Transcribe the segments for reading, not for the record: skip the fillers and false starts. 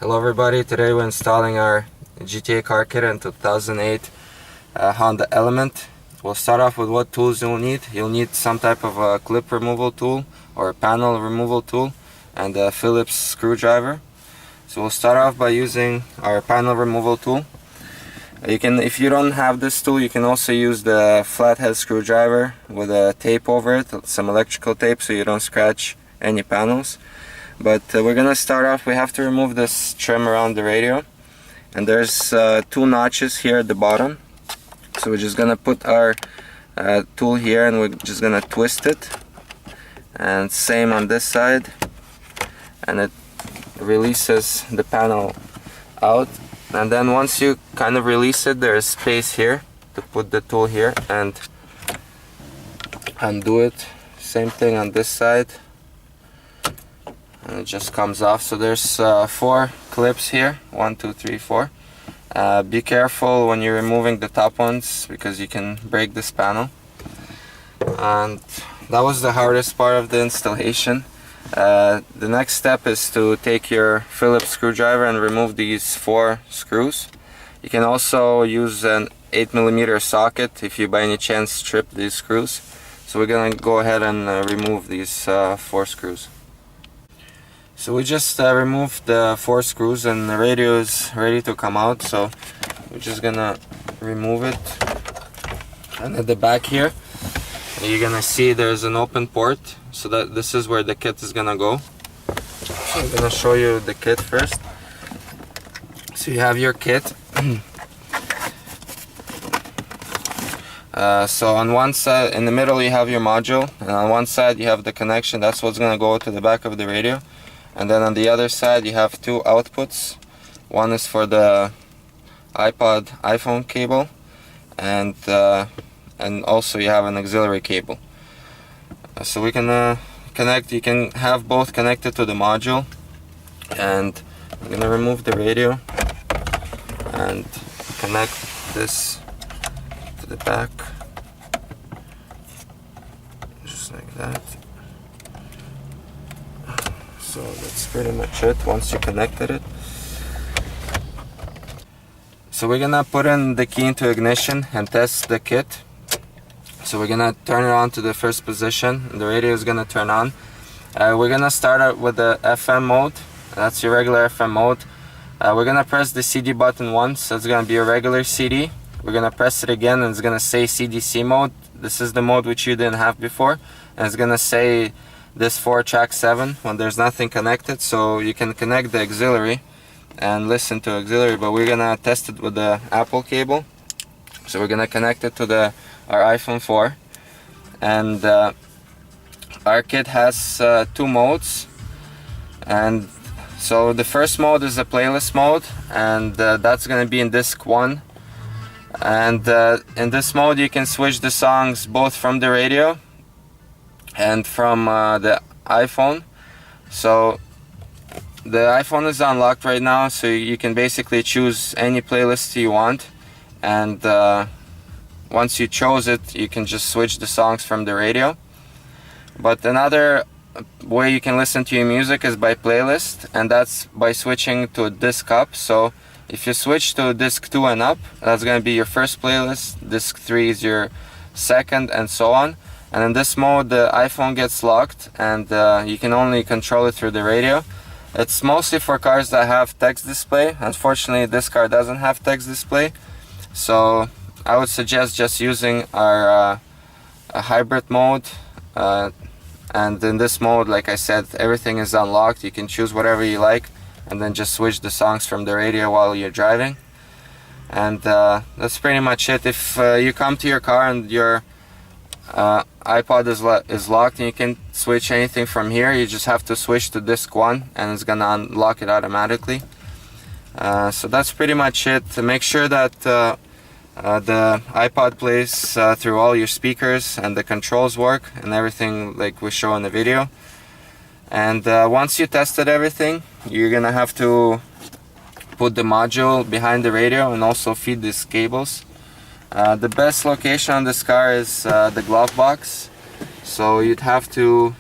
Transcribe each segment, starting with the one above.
Hello everybody, today we're installing our GTA car kit in 2008 Honda Element. We'll start off with what tools you'll need. You'll need some type of a clip removal tool or a panel removal tool and a Phillips screwdriver. So we'll start off by using our panel removal tool. If you don't have this tool, you can also use the flathead screwdriver with a tape over it, some electrical tape, so you don't scratch any panels. But we're gonna start off. We have to remove this trim around the radio, and there's two notches here at the bottom. So we're just gonna put our tool here and we're just gonna twist it, and same on this side, and it releases the panel out. And then once you kind of release it, there's space here to put the tool here and undo it. Same thing on this side, and it just comes off. So there's 4 clips here, 1, 2, 3, 4. Be careful when you're removing the top ones because you can break this panel. And that was the hardest part of the installation. The next step is to take your Phillips screwdriver and remove these 4 screws. You can also use an 8mm socket if you by any chance strip these screws. So we're gonna go ahead and remove these 4 screws. So we just removed the 4 screws and the radio is ready to come out. So we're just gonna remove it. And at the back here, you're gonna see there's an open port, so that this is where the kit is gonna go. So I'm gonna show you the kit first. So you have your kit. So on one side, in the middle, you have your module, and on one side you have the connection. That's what's gonna go to the back of the radio. And then on the other side you have 2 outputs. One is for the iPod, iPhone cable, and also you have an auxiliary cable. So we can connect. You can have both connected to the module, and I'm gonna remove the radio and connect this to the back, just like that. So that's pretty much it once you connected it. So we're gonna put in the key into ignition and test the kit. So we're gonna turn it on to the first position and the radio is gonna turn on. We're gonna start out with the FM mode. That's your regular FM mode. We're gonna press the CD button once. That's gonna be a regular CD. We're gonna press it again and it's gonna say CDC mode. This is the mode which you didn't have before, and it's gonna say this 4 track 7 when there's nothing connected. So you can connect the auxiliary and listen to auxiliary, but we're gonna test it with the Apple cable. So we're gonna connect it to our iPhone 4, and our kit has 2 modes. And so the first mode is a playlist mode, and that's gonna be in disc 1. And in this mode you can switch the songs both from the radio and from the iPhone. So the iPhone is unlocked right now, so you can basically choose any playlist you want, and once you chose it, you can just switch the songs from the radio. But another way you can listen to your music is by playlist, and that's by switching to disc up. So if you switch to disc 2 and up, that's going to be your first playlist, disc 3 is your second, and so on. And in this mode the iPhone gets locked, and you can only control it through the radio. It's mostly for cars that have text display. Unfortunately this car doesn't have text display, so I would suggest just using our hybrid mode. And in this mode, like I said, everything is unlocked. You can choose whatever you like and then just switch the songs from the radio while you're driving. And that's pretty much it. If you come to your car and your iPod is locked and you can switch anything from here, you just have to switch to disc 1 and it's gonna unlock it automatically. So that's pretty much it. To make sure that the iPod plays through all your speakers and the controls work and everything like we show in the video. And once you tested everything, you're gonna have to put the module behind the radio and also feed these cables. The best location on this car is the glove box. So you'd have to,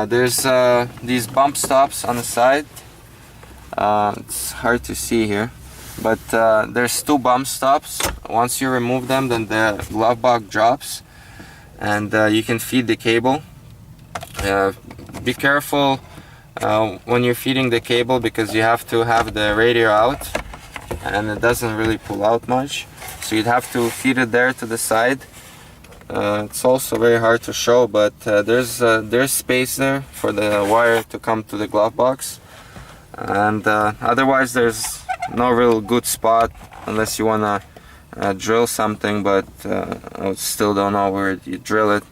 there's these bump stops on the side, It's hard to see here, but there's two bump stops. Once you remove them, then the glove box drops, and you can feed the cable. Be careful when you're feeding the cable, because you have to have the radio out, and it doesn't really pull out much, so you'd have to feed it there to the side. It's also very hard to show, but there's space there for the wire to come to the glove box, and otherwise there's no real good spot unless you want to drill something, but I still don't know where you drill it.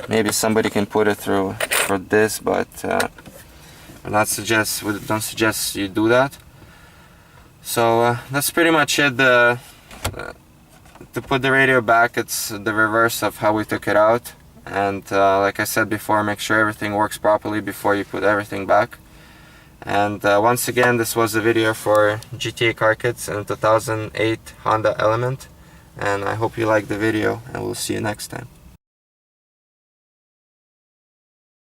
Maybe somebody can put it through for this, but we don't suggest you do that. So that's pretty much it. To put the radio back, it's the reverse of how we took it out, and like I said before, make sure everything works properly before you put everything back. And once again, this was a video for GTA Car Kits and 2008 Honda Element, and I hope you liked the video, and we'll see you next time.